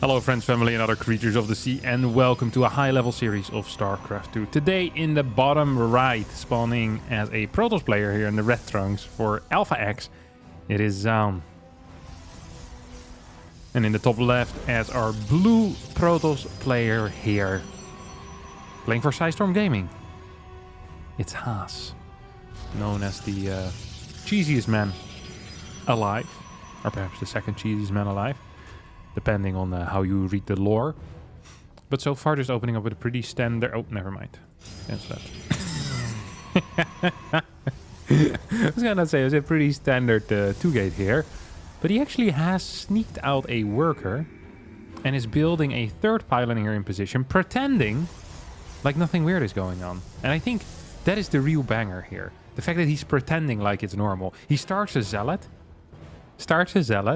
Hello friends, family and other creatures of the sea, and welcome to a high-level series of StarCraft 2. Today in the bottom right, spawning as a Protoss player here in the red trunks for Alpha X, it is Zoun. And in the top left as our blue Protoss player here, playing for Storm Gaming, it's Haas, known as the cheesiest man alive, or perhaps the second cheesiest man alive, depending on how you read the lore. But so far just opening up with a pretty standard... Oh, never mind. Cancel that. I was gonna say, it was a pretty standard 2-gate here. But he actually has sneaked out a worker and is building a third pylon here in position, pretending like nothing weird is going on. And I think that is the real banger here. The fact that he's pretending like it's normal. He starts a Zealot.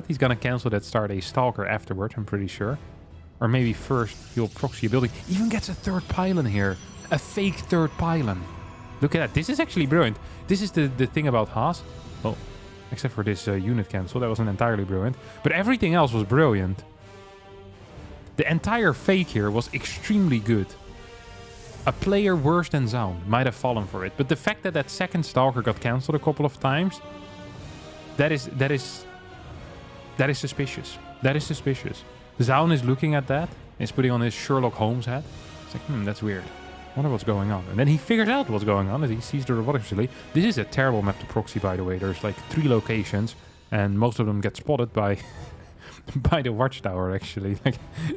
He's gonna cancel that, start a Stalker afterwards, I'm pretty sure. Or maybe first he'll proxy a building. Even gets a third pylon here. A fake third pylon. Look at that. This is actually brilliant. This is the thing about Haas. Well, except for this unit cancel. That wasn't entirely brilliant. But everything else was brilliant. The entire fake here was extremely good. A player worse than Zoun might have fallen for it. But the fact that that second Stalker got cancelled a couple of times... That is suspicious. That is suspicious. Zoun is looking at that. He's putting on his Sherlock Holmes hat. It's like, that's weird. I wonder what's going on. And then he figures out what's going on as he sees the robotics facility. This is a terrible map to proxy, by the way. There's like 3 locations, and most of them get spotted by by the watchtower, actually. Like,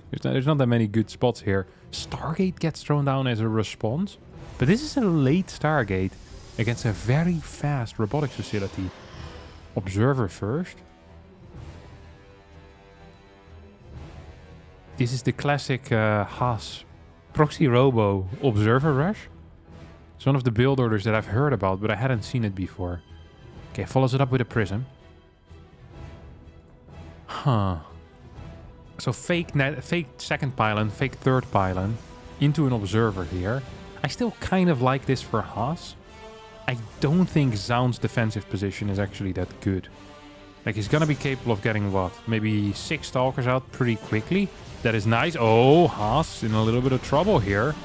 there's not that many good spots here. Stargate gets thrown down as a response. But this is a late Stargate against a very fast robotics facility. Observer first. This is the classic Haas Proxy Robo Observer Rush. It's one of the build orders that I've heard about, but I hadn't seen it before. Okay, follows it up with a Prism. Huh. So fake second pylon, fake third pylon, into an Observer here. I still kind of like this for Haas. I don't think Zoun's defensive position is actually that good. Like, he's gonna be capable of getting what? Maybe 6 Stalkers out pretty quickly. That is nice. Oh, Haas in a little bit of trouble here.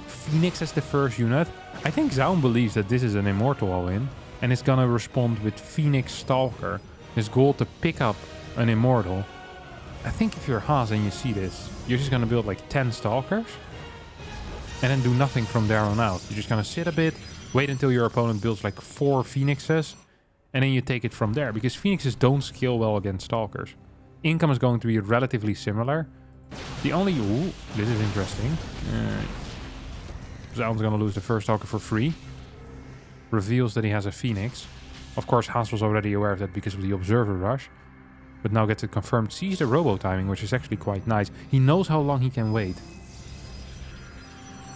Phoenix as the first unit. I think Zoun believes that this is an Immortal all-in, and is gonna respond with Phoenix Stalker. His goal to pick up an Immortal. I think if you're Haas and you see this, you're just gonna build like 10 Stalkers, and then do nothing from there on out. You're just gonna sit a bit, wait until your opponent builds like 4 Phoenixes, and then you take it from there, because Phoenixes don't scale well against Stalkers. Income is going to be relatively similar. The only... Ooh, this is interesting. Zoun's going to lose the first Stalker for free. Reveals that he has a Phoenix. Of course, Haas was already aware of that because of the Observer Rush. But now gets it confirmed. Sees the Robo timing, which is actually quite nice. He knows how long he can wait.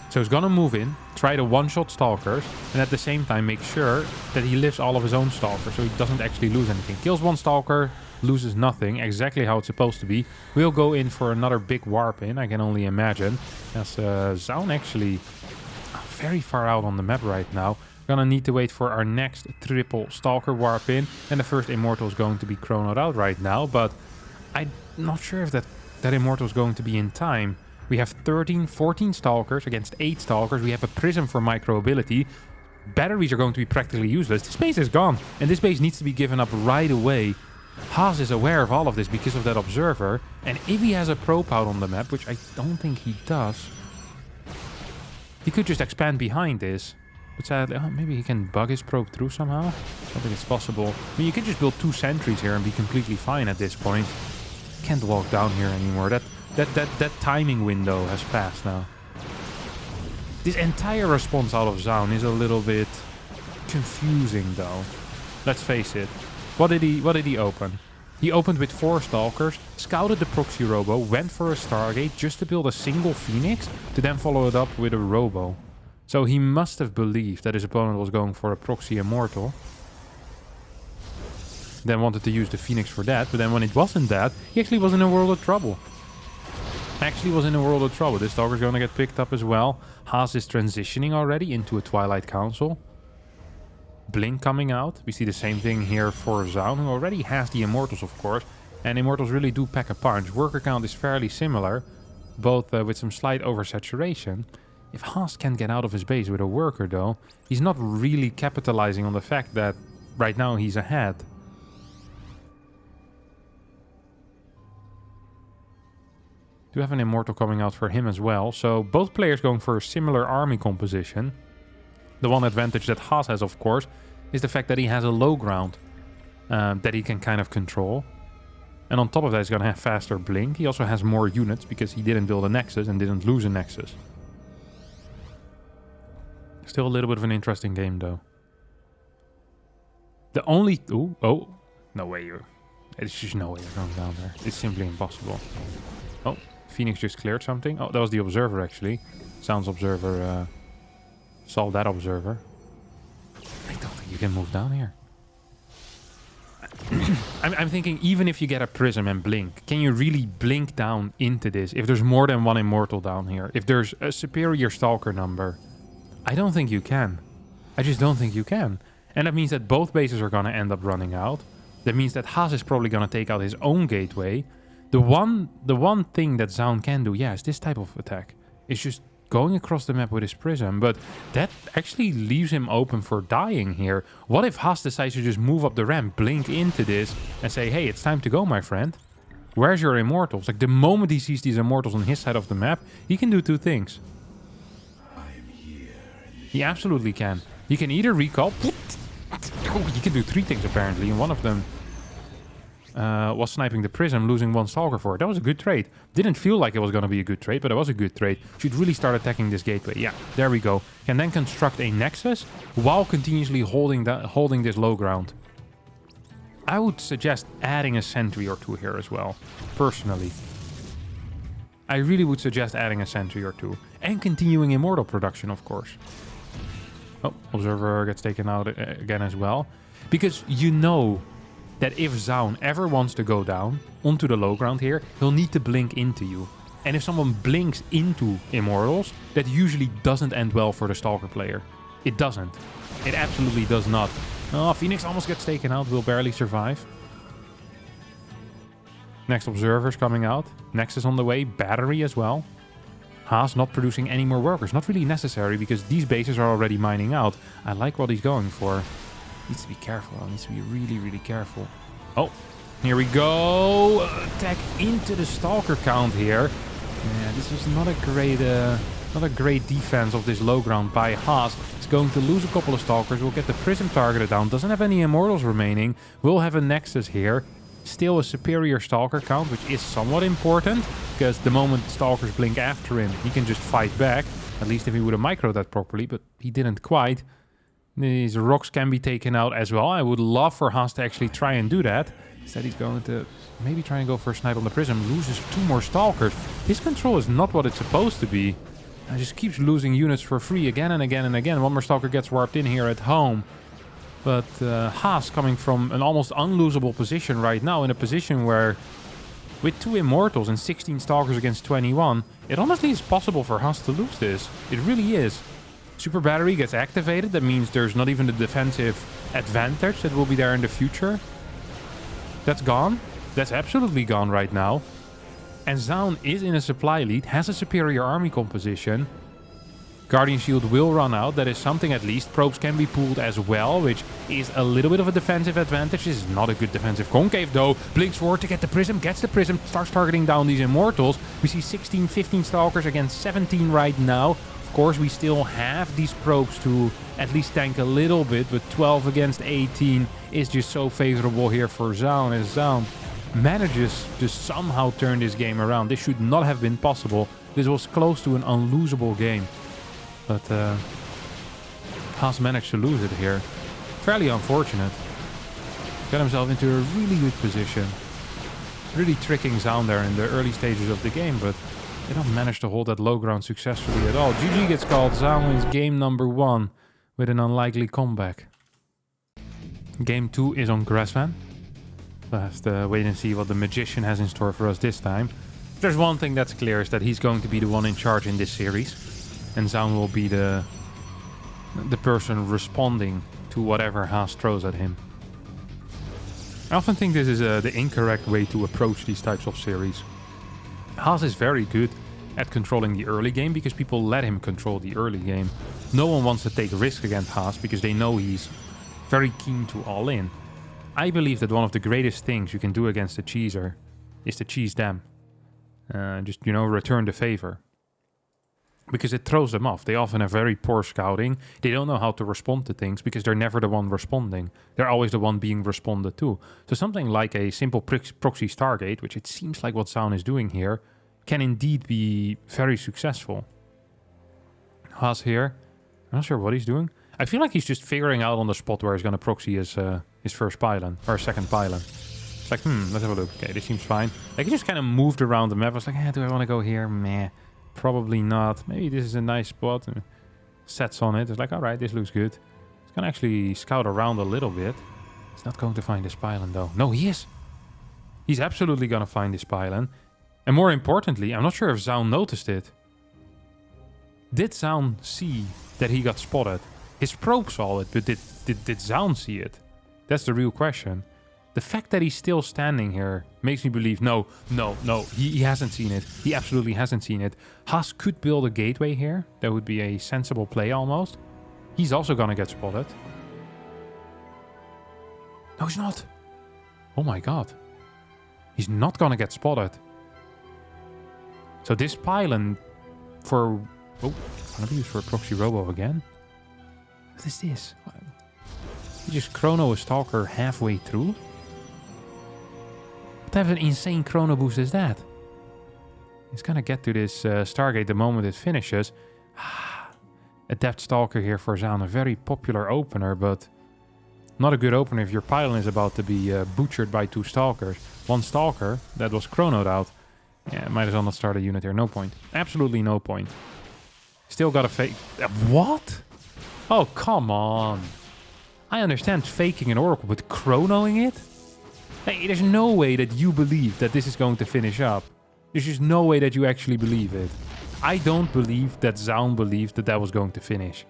So he's gonna move in, try to one-shot Stalkers, and at the same time make sure that he lifts all of his own Stalkers, so he doesn't actually lose anything. Kills 1 Stalker, loses nothing, exactly how it's supposed to be. We'll go in for another big warp in, I can only imagine. As Zoun actually very far out on the map right now. Gonna need to wait for our next triple Stalker warp in, and the first Immortal is going to be chronoed out right now, but I'm not sure if that Immortal is going to be in time. We have 14 Stalkers against 8 Stalkers. We have a Prism for micro-ability. Batteries are going to be practically useless. This base is gone, and this base needs to be given up right away. Haas is aware of all of this because of that Observer, and if he has a probe out on the map, which I don't think he does, he could just expand behind this. But sadly, maybe he can bug his probe through somehow. I don't think it's possible. I mean, you can just build 2 sentries here and be completely fine at this point. Can't walk down here anymore. That timing window has passed now. This entire response out of Zoun is a little bit confusing though. Let's face it. What did he open? He opened with 4 Stalkers, scouted the Proxy Robo, went for a Stargate just to build a single Phoenix, to then follow it up with a Robo. So he must have believed that his opponent was going for a Proxy Immortal. Then wanted to use the Phoenix for that, but then when it wasn't that, he actually was in a world of trouble. This Stalker's gonna get picked up as well. Haas is transitioning already into a Twilight Council. Blink coming out. We see the same thing here for Zoun, who already has the Immortals, of course. And Immortals really do pack a punch. Worker count is fairly similar, both with some slight oversaturation. If Haas can't get out of his base with a worker though, he's not really capitalizing on the fact that right now he's ahead. Do have an Immortal coming out for him as well. So both players going for a similar army composition. The one advantage that Haas has, of course, is the fact that he has a low ground that he can kind of control. And on top of that, he's going to have faster blink. He also has more units because he didn't build a Nexus and didn't lose a Nexus. Still a little bit of an interesting game, though. The only... Ooh, oh, no way. There's just no way you're going down there. It's simply impossible. Oh, Phoenix just cleared something. Oh, that was the Observer, actually. Sounds Observer solved that Observer. I don't think you can move down here. I'm thinking, even if you get a Prism and blink, can you really blink down into this if there's more than one Immortal down here? If there's a superior Stalker number? I don't think you can. I just don't think you can. And that means that both bases are going to end up running out. That means that Haas is probably going to take out his own gateway. The one thing that Zoun can do, yeah, is this type of attack. It's just going across the map with his Prism, but that actually leaves him open for dying here. What if Haas decides to just move up the ramp, blink into this, and say, hey, it's time to go, my friend. Where's your Immortals? Like, the moment he sees these Immortals on his side of the map, he can do two things. He absolutely can. He can either recall... Oh, he can do three things, apparently, and one of them was sniping the Prism, losing one Stalker for it. That was a good trade. Didn't feel like it was going to be a good trade, but it was a good trade. Should really start attacking this gateway. Yeah, there we go. Can then construct a Nexus while continuously holding this low ground. I would suggest adding a sentry or two here as well, personally. I really would suggest adding a sentry or two. And continuing Immortal production, of course. Oh, Observer gets taken out again as well. Because you know that if Zoun ever wants to go down onto the low ground here, he'll need to blink into you. And if someone blinks into Immortals, that usually doesn't end well for the Stalker player. It doesn't. It absolutely does not. Oh, Phoenix almost gets taken out, will barely survive. Next Observer's coming out. Nexus on the way, Battery as well. Haas not producing any more workers. Not really necessary because these bases are already mining out. I like what he's going for. Needs to be careful. Needs to be really, really careful. Oh, here we go. Attack into the Stalker count here. Yeah, this is not a great defense of this low ground by Haas. He's going to lose a couple of Stalkers. We'll get the Prism targeted down. Doesn't have any Immortals remaining. We'll have a Nexus here. Still a superior Stalker count, which is somewhat important. Because the moment Stalkers blink after him, he can just fight back. At least if he would have microed that properly, but he didn't quite. These rocks can be taken out as well. I would love for Haas to actually try and do that. Instead, he's going to maybe try and go for a snipe on the Prism. Loses two more Stalkers. His control is not what it's supposed to be. He just keeps losing units for free again and again and again. One more Stalker gets warped in here at home. But Haas coming from an almost unlosable position right now. In a position where, with 2 Immortals and 16 Stalkers against 21, it honestly is possible for Haas to lose this. It really is. Super Battery gets activated. That means there's not even the defensive advantage that will be there in the future. That's gone. That's absolutely gone right now. And Zoun is in a supply lead, has a superior army composition. Guardian Shield will run out. That is something at least. Probes can be pulled as well, which is a little bit of a defensive advantage. This is not a good defensive concave though. Blinks forward to get the Prism, gets the Prism, starts targeting down these Immortals. We see 16, 15 Stalkers against 17 right now. Of course, we still have these probes to at least tank a little bit, but 12 against 18 is just so favorable here for Zoun, as Zoun manages to somehow turn this game around. This should not have been possible. This was close to an unlosable game. But Haas managed to lose it here. Fairly unfortunate. Got himself into a really good position. Really tricking Zoun there in the early stages of the game, but they don't manage to hold that low ground successfully at all. GG gets called. Zoun wins game number 1 with an unlikely comeback. Game 2 is on Grassland. We'll have to wait and see what the Magician has in store for us this time. There's one thing that's clear, is that he's going to be the one in charge in this series. And Zoun will be the person responding to whatever Haas throws at him. I often think this is the incorrect way to approach these types of series. Haas is very good at controlling the early game because people let him control the early game. No one wants to take risk against Haas because they know he's very keen to all in. I believe that one of the greatest things you can do against a cheeser is to cheese them. Just, you know, return the favor. Because it throws them off. They often have very poor scouting. They don't know how to respond to things because they're never the one responding. They're always the one being responded to. So something like a simple proxy Stargate, which it seems like what Zoun is doing here, can indeed be very successful. Haas here. I'm not sure what he's doing. I feel like he's just figuring out on the spot where he's going to proxy his first pylon, or second pylon. It's like, let's have a look. Okay, this seems fine. Like, he just kind of moved around the map. I was like, do I want to go here? Meh. Probably not. Maybe this is a nice spot. Sets on it. It's like, all right, this looks good. He's going to actually scout around a little bit. He's not going to find this pylon, though. No, he is. He's absolutely going to find this pylon. And more importantly, I'm not sure if Zoun noticed it. Did Zoun see that he got spotted? His probe saw it, but did Zoun see it? That's the real question. The fact that he's still standing here makes me believe, no, he hasn't seen it. He absolutely hasn't seen it. Haas could build a gateway here. That would be a sensible play almost. He's also gonna get spotted. No, he's not. Oh my god. He's not gonna get spotted. So this pylon for... Oh, gonna be used for a proxy robo again. What is this? He just chrono a stalker halfway through? What type of an insane chrono boost is that? He's gonna get to this Stargate the moment it finishes. Adept Stalker here for Zoun, a very popular opener, but not a good opener if your pylon is about to be butchered by two Stalkers. One Stalker that was chronoed out. Yeah, might as well not start a unit here. No point. Absolutely no point. Still got a fake... What? Oh, come on. I understand faking an Oracle, but chronoing it? Hey, there's no way that you believe that this is going to finish up. There's just no way that you actually believe it. I don't believe that Zoun believed that that was going to finish.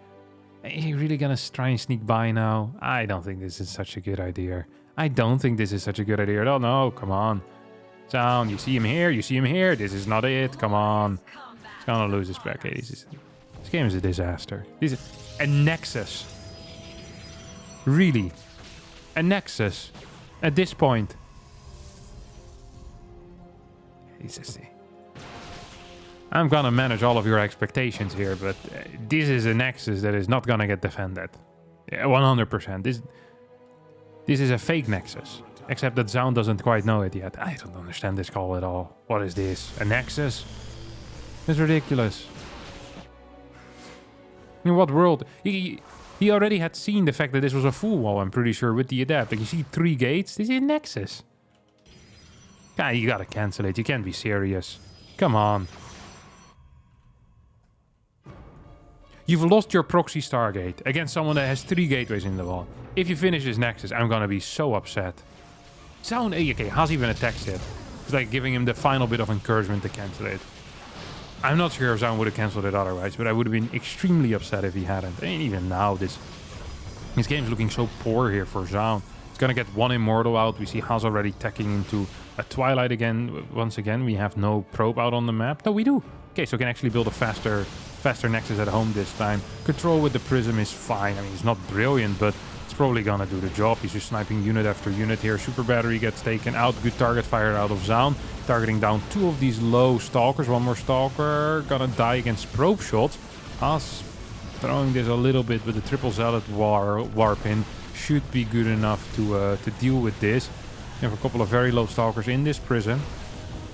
Is he really gonna try and sneak by now? I don't think this is such a good idea. I don't think this is such a good idea. Oh no, come on. Zoun, you see him here, you see him here. This is not it, come on. He's gonna lose his back. Hey, this game is a disaster. This is a Nexus. Really? A Nexus? At this point? I'm gonna manage all of your expectations here, but this is a Nexus that is not gonna get defended. Yeah, 100%. This is a fake Nexus. Except that Zoun doesn't quite know it yet. I don't understand this call at all. What is this? A Nexus? It's ridiculous. In what world? He already had seen the fact that this was a full wall, I'm pretty sure, with the Adept. Like, you see 3 gates? This is a Nexus. God, you gotta cancel it. You can't be serious. Come on. You've lost your proxy Stargate against someone that has 3 gateways in the wall. If you finish this Nexus, I'm gonna be so upset. Zoun, okay, Haas even attacks it. It's like giving him the final bit of encouragement to cancel it. I'm not sure if Zoun would have cancelled it otherwise, but I would have been extremely upset if he hadn't. And even now, this game's looking so poor here for Zoun. He's gonna get 1 Immortal out. We see Haas already tacking into a Twilight again. Once again, we have no probe out on the map. No, we do. Okay, so we can actually build a faster Nexus at home this time. Control with the Prism is fine. I mean, it's not brilliant, but it's probably gonna do the job. He's just sniping unit after unit here. Super Battery gets taken out. Good target fire out of Zoun. Targeting down 2 of these low Stalkers. 1 more Stalker. Gonna die against probe shots. Haas throwing this a little bit, but the triple zealot warp in should be good enough to deal with this. We have a couple of very low Stalkers in this prison.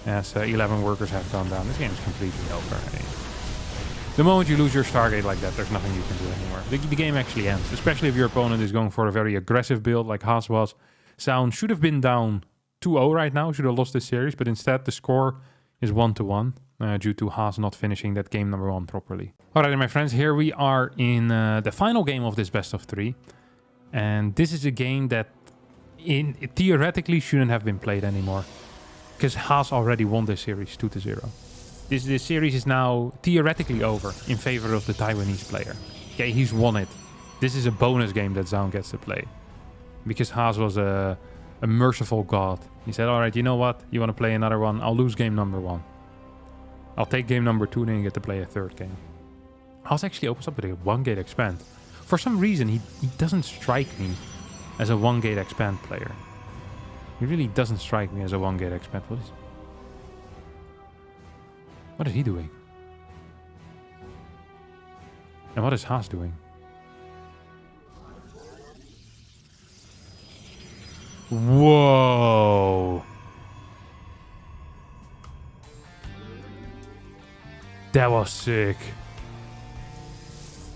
As 11 workers have gone down. This game is completely over. The moment you lose your Stargate like that, there's nothing you can do anymore. The game actually ends, especially if your opponent is going for a very aggressive build like Haas was. Zoun should have been down 2-0 right now, should have lost this series, but instead the score is 1-1 due to Haas not finishing that game number 1 properly. Alright, my friends, here we are in the final game of this best of 3. And this is a game that it theoretically shouldn't have been played anymore. Because Haas already won this series 2-0. This series is now theoretically over in favor of the Taiwanese player. Okay, he's won it. This is a bonus game that Zoun gets to play. Because Haas was a A merciful god. He said, all right, you know what? You want to play another one? I'll lose game number 1. I'll take game number 2, then you get to play a 3rd game. Haas actually opens up with a 1-gate expand. For some reason, he doesn't strike me as a 1-gate expand player. He really doesn't strike me as a 1-gate expand. What is he doing? And what is Haas doing? Whoa! That was sick.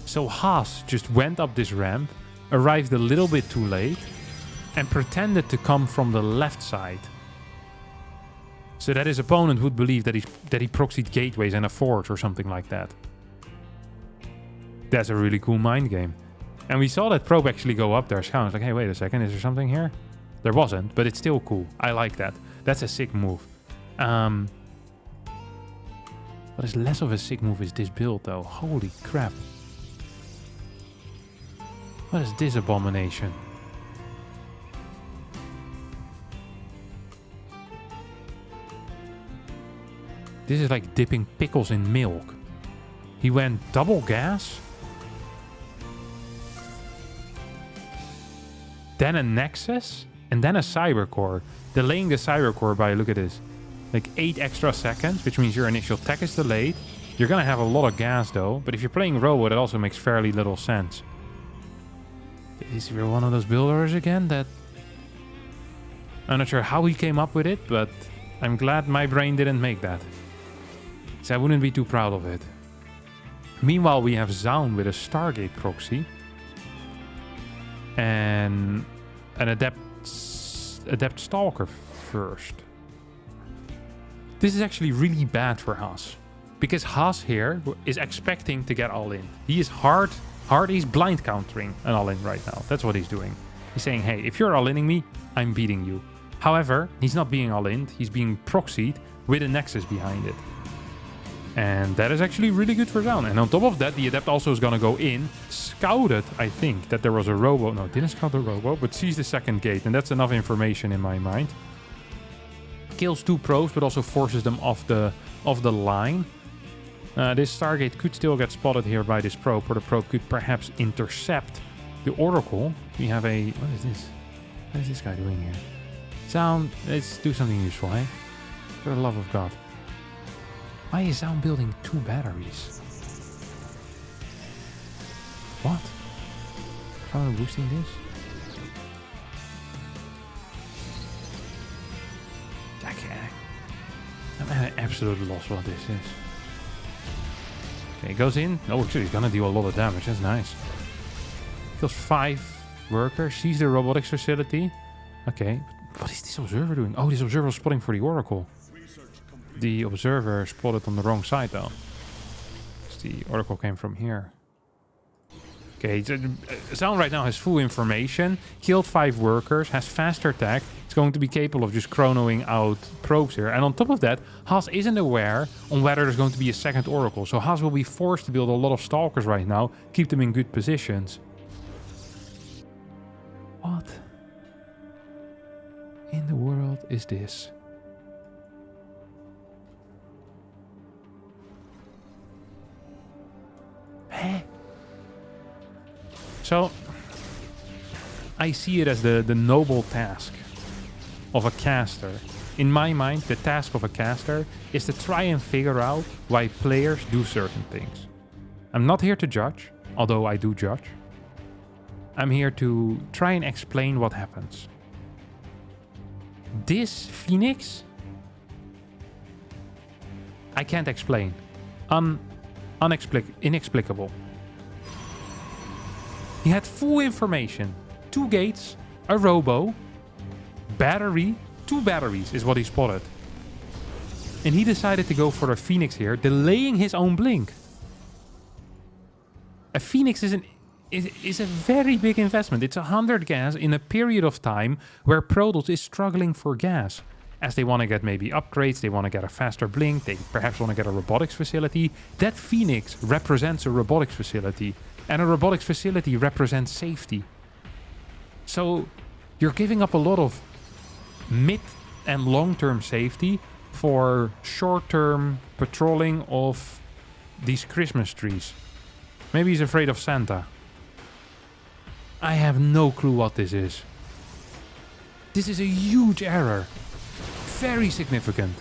So Haas just went up this ramp, arrived a little bit too late, and pretended to come from the left side. So that his opponent would believe that he proxied gateways and a forge or something like that. That's a really cool mind game. And we saw that probe actually go up there. So I was like, hey, wait a second, is there something here? There wasn't, but it's still cool. I like that. That's a sick move. What is less of a sick move is this build, though. Holy crap. What is this abomination? This is like dipping pickles in milk. He went double gas. Then a Nexus. And then a Cybercore. Delaying the Cybercore by, look at this, like 8 extra seconds, which means your initial tech is delayed. You're going to have a lot of gas, though. But if you're playing Robo, it also makes fairly little sense. Is he one of those builders again that... I'm not sure how he came up with it, but I'm glad my brain didn't make that. So I wouldn't be too proud of it. Meanwhile, we have Zoun with a Stargate proxy. And an Adept Stalker first. This is actually really bad for Haas. Because Haas here is expecting to get all in. He is he's blind countering an all in right now. That's what he's doing. He's saying, hey, if you're all inning me, I'm beating you. However, he's not being all in. He's being proxied with a Nexus behind it. And that is actually really good for Zoun. And on top of that, the Adept also is going to go in. Scouted, I think, that there was a Robo. No, didn't scout the Robo, but sees the second gate. And that's enough information in my mind. Kills 2 probes, but also forces them off the line. This Stargate could still get spotted here by this probe, or the probe could perhaps intercept the Oracle. We have a... What is this? What is this guy doing here? Zoun, let's do something useful, eh? For the love of God. Why is Zoun building 2 batteries? What? How am I boosting this? I'm at an absolute loss what this is. Okay, goes in. Oh, actually, he's gonna do a lot of damage. That's nice. Kills 5 workers. Sees the robotics facility. Okay. What is this observer doing? Oh, this observer was spotting for the Oracle. The observer spotted on the wrong side, though. The Oracle came from here. Okay, Zoun right now has full information. Killed 5 workers. Has faster tech. It's going to be capable of just chronoing out probes here. And on top of that, Haas isn't aware on whether there's going to be a second Oracle. So Haas will be forced to build a lot of Stalkers right now. Keep them in good positions. What in the world is this? Huh? So, I see it as the noble task of a caster. In my mind, the task of a caster is to try and figure out why players do certain things. I'm not here to judge, although I do judge. I'm here to try and explain what happens. This Phoenix, I can't explain. Inexplicable. He had full information. 2 gates, a Robo, battery, 2 batteries is what he spotted. And he decided to go for the Phoenix here, delaying his own blink. A Phoenix is a very big investment. It's 100 gas in a period of time where Protoss is struggling for gas. As they want to get maybe upgrades, they want to get a faster blink, they perhaps want to get a robotics facility. That Phoenix represents a robotics facility. And a robotics facility represents safety. So you're giving up a lot of mid and long-term safety for short-term patrolling of these Christmas trees. Maybe he's afraid of Santa. I have no clue what this is. This is a huge error. Very significant.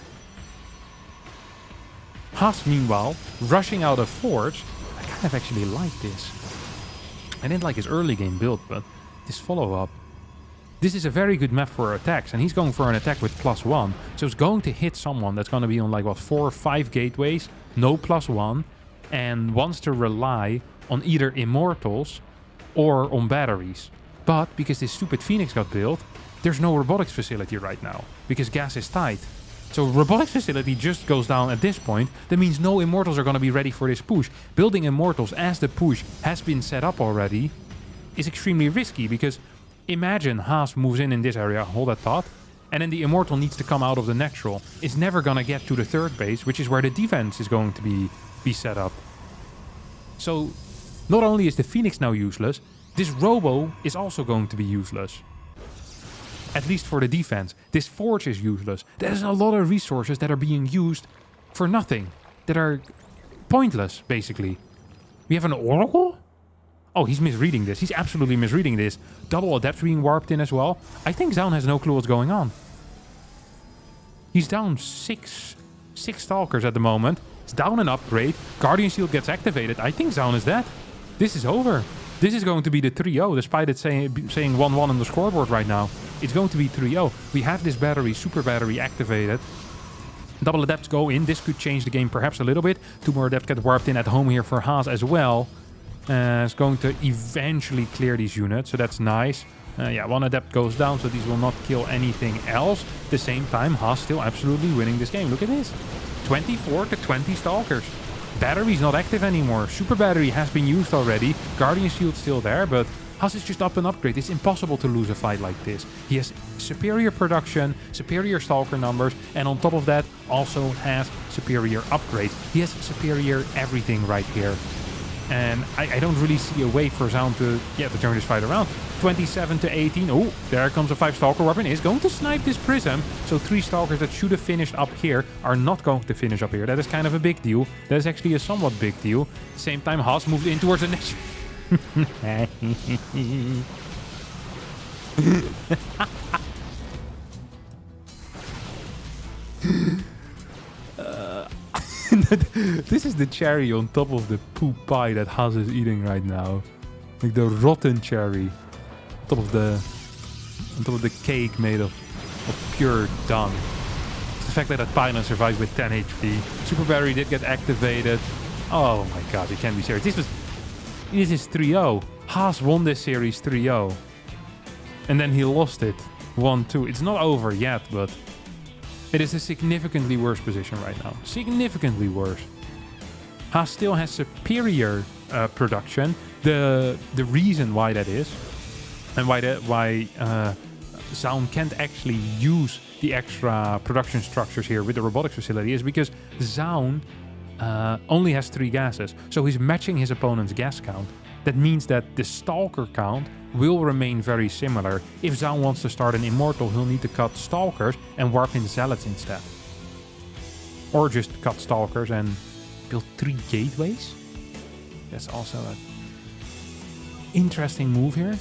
Haas, meanwhile, rushing out of forge. I kind of actually like this. I didn't like his early game build, but this follow-up. This is a very good map for attacks, and he's going for an attack with +1. So it's going to hit someone that's going to be on like, what, 4 or 5 gateways, no +1, and wants to rely on either immortals or on batteries. But because this stupid Phoenix got built, there's no robotics facility right now, because gas is tight. So robotics facility just goes down at this point. That means no immortals are going to be ready for this push. Building immortals as the push has been set up already is extremely risky, because imagine Haas moves in this area, hold that thought, and then the immortal needs to come out of the natural. It's never going to get to the third base, which is where the defense is going to be set up. So not only is the Phoenix now useless, this Robo is also going to be useless. At least for the defense. This Forge is useless. There's a lot of resources that are being used for nothing. That are pointless, basically. We have an Oracle? Oh, he's misreading this. He's absolutely misreading this. Double Adepts being warped in as well. I think Zoun has no clue what's going on. He's down six Stalkers at the moment. It's down an upgrade. Guardian Shield gets activated. I think Zoun is dead. This is over. This is going to be the 3-0, despite it saying 1-1 on the scoreboard right now. It's going to be 3-0. We have this battery, super battery, activated. Double Adepts go in. This could change the game perhaps a little bit. 2 more Adepts get warped in at home here for Haas as well. It's going to eventually clear these units, so that's nice. Yeah, 1 Adept goes down, so these will not kill anything else. At the same time, Haas still absolutely winning this game. Look at this. 24-20 Stalkers. Battery's not active anymore. Super battery has been used already. Guardian Shield's still there, but Haas is just up an upgrade. It's impossible to lose a fight like this. He has superior production, superior Stalker numbers, and on top of that, also has superior upgrades. He has superior everything right here. And I don't really see a way for Zoun to turn this fight around. 27-18. Oh, there comes a 5 Stalker weapon. Is going to snipe this Prism. So 3 Stalkers that should have finished up here are not going to finish up here. That is kind of a big deal. That is actually a somewhat big deal. At the same time, Haas moved in towards the next... This is the cherry on top of the poop pie that Haas is eating right now. Like the rotten cherry. On top of the cake made of pure dung. It's the fact that that pylon survived with 10 HP. Super battery did get activated. Oh my god, you can't be serious. This is 3-0. Haas won this series 3-0. And then he lost it 1-2. It's not over yet, but it is a significantly worse position right now. Significantly worse. Haas still has superior production. The reason why that is, and why Zoun can't actually use the extra production structures here with the robotics facility, is because Zoun only has 3 gases. So he's matching his opponent's gas count. That means that the Stalker count will remain very similar. If Zoun wants to start an Immortal, he'll need to cut Stalkers and warp in Zealots instead. Or just cut Stalkers and build 3 gateways. That's also an interesting move here.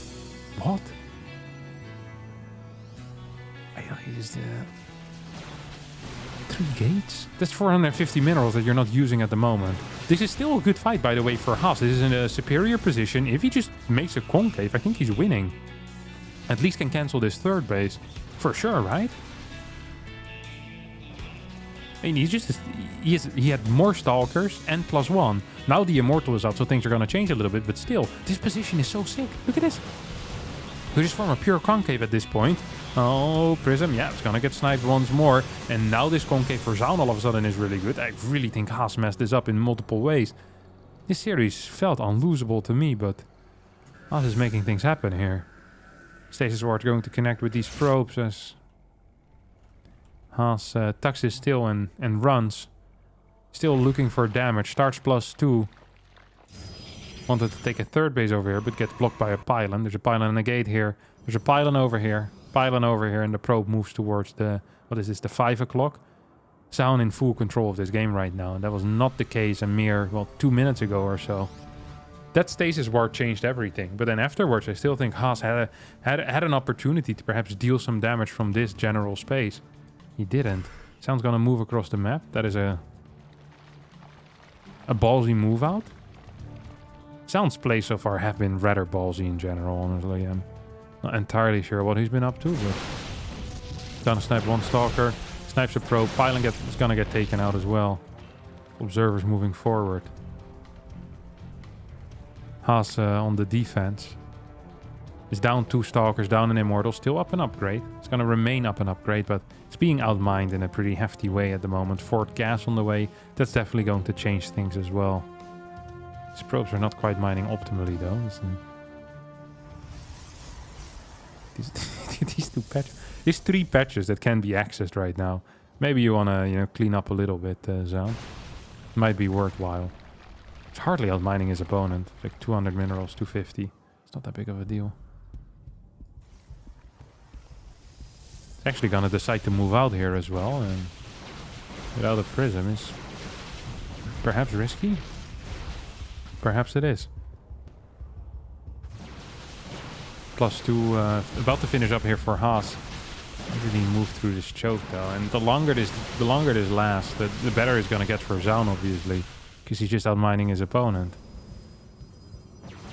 What? Is the 3 gates? That's 450 minerals that you're not using at the moment. This is still a good fight, by the way, for Haas. This is in a superior position. If he just makes a concave, I think he's winning. At least can cancel this third base. For sure, right? I mean, he had more Stalkers and +1. Now the Immortal is out, so things are going to change a little bit. But still, this position is so sick. Look at this. We just form a pure concave at this point. Oh, Prism. Yeah, it's going to get sniped once more. And now this concave for Zoun all of a sudden is really good. I really think Haas messed this up in multiple ways. This series felt unlosable to me, but Haas is making things happen here. Stasis Ward going to connect with these probes as Haas tucks his tail and runs. Still looking for damage. Starts +2. Wanted to take a third base over here, but gets blocked by a pylon. There's a pylon and a gate here. There's a pylon over here. pylon over here, and the probe moves towards the, what is this, the 5 o'clock. Zoun in full control of this game right now, and that was not the case a mere, well, 2 minutes ago or so. That stasis ward changed everything, but then afterwards I still think Haas had an opportunity to perhaps deal some damage from this general space. He didn't. Zoun's gonna move across the map. That is a ballsy move out. Zoun's plays so far have been rather ballsy in general, honestly. I'm not entirely sure what he's been up to, but gonna snipe one stalker, snipes a probe, pylon is gonna get taken out as well. Observers moving forward. Haas on the defense. Is down 2 stalkers, down an immortal, still up an upgrade. It's gonna remain up an upgrade, but it's being outmined in a pretty hefty way at the moment. 4th gas on the way. That's definitely going to change things as well. These probes are not quite mining optimally though. These 2 patches. There's 3 patches that can be accessed right now. Maybe you wanna, you know, clean up a little bit, Zoun. Might be worthwhile. It's hardly outmining his opponent. It's like 200 minerals, 250. It's not that big of a deal. It's actually gonna decide to move out here as well, and without a prism is perhaps risky. Perhaps it is. +2, about to finish up here for Haas. I really move through this choke though, and the longer this lasts, the better it's gonna get for Zoun, obviously, because he's just outmining his opponent.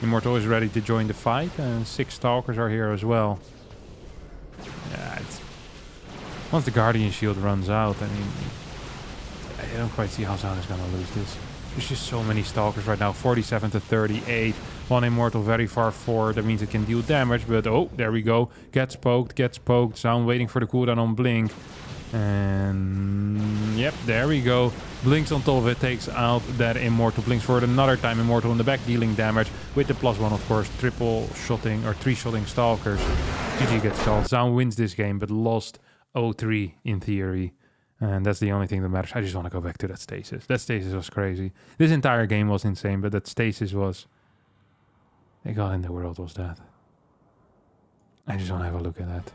Immortal is ready to join the fight, and 6 stalkers are here as well. Yeah, once the Guardian Shield runs out, I mean, I don't quite see how Zoun is gonna lose this. There's just so many stalkers right now. 47 to 38. 1 immortal very far forward. That means it can deal damage, but oh, there we go. Gets poked. Zoun waiting for the cooldown on Blink. And yep, there we go. Blinks on top of it, takes out that immortal. Blinks for it another time. Immortal in the back dealing damage with the +1, of course. Triple shotting or 3 shotting stalkers. GG gets stalled. Zoun wins this game, but lost 0-3 in theory. And that's the only thing that matters. I just want to go back to that stasis. That stasis was crazy. This entire game was insane, but that stasis was... The god in the world was that. I just want to have a look at that.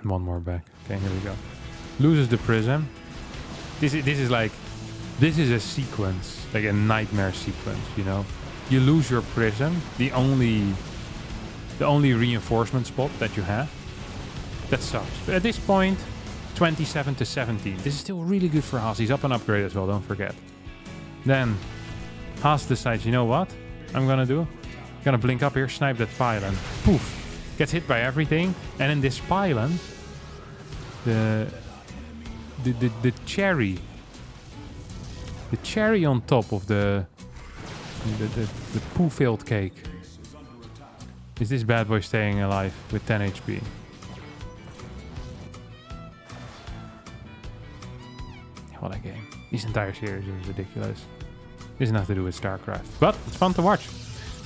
One more back. Okay, here we go. Loses the prism. This is like... This is a sequence. Like a nightmare sequence, you know? You lose your prism. The only reinforcement spot that you have. That sucks. But at this point, 27 to 17. This is still really good for Haas. He's up an upgrade as well, don't forget. Then Haas decides, you know what I'm gonna do? I'm gonna blink up here, snipe that pylon. Poof! Gets hit by everything. And in this pylon, the cherry. The cherry on top of the poo-filled cake. Is this bad boy staying alive with 10 HP? What a game. This entire series is ridiculous. This has nothing to do with StarCraft. But it's fun to watch.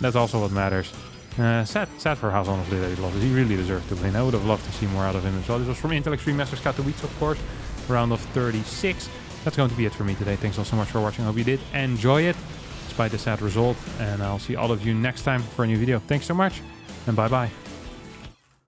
That's also what matters. Sad for Haas, honestly, that he lost. He really deserved to win. I would have loved to see more out of him as well. This was from Intel Extreme Masters Katowice, of course. Round of 36. That's going to be it for me today. Thanks all so much for watching. I hope you did enjoy it, despite the sad result. And I'll see all of you next time for a new video. Thanks so much, and bye-bye.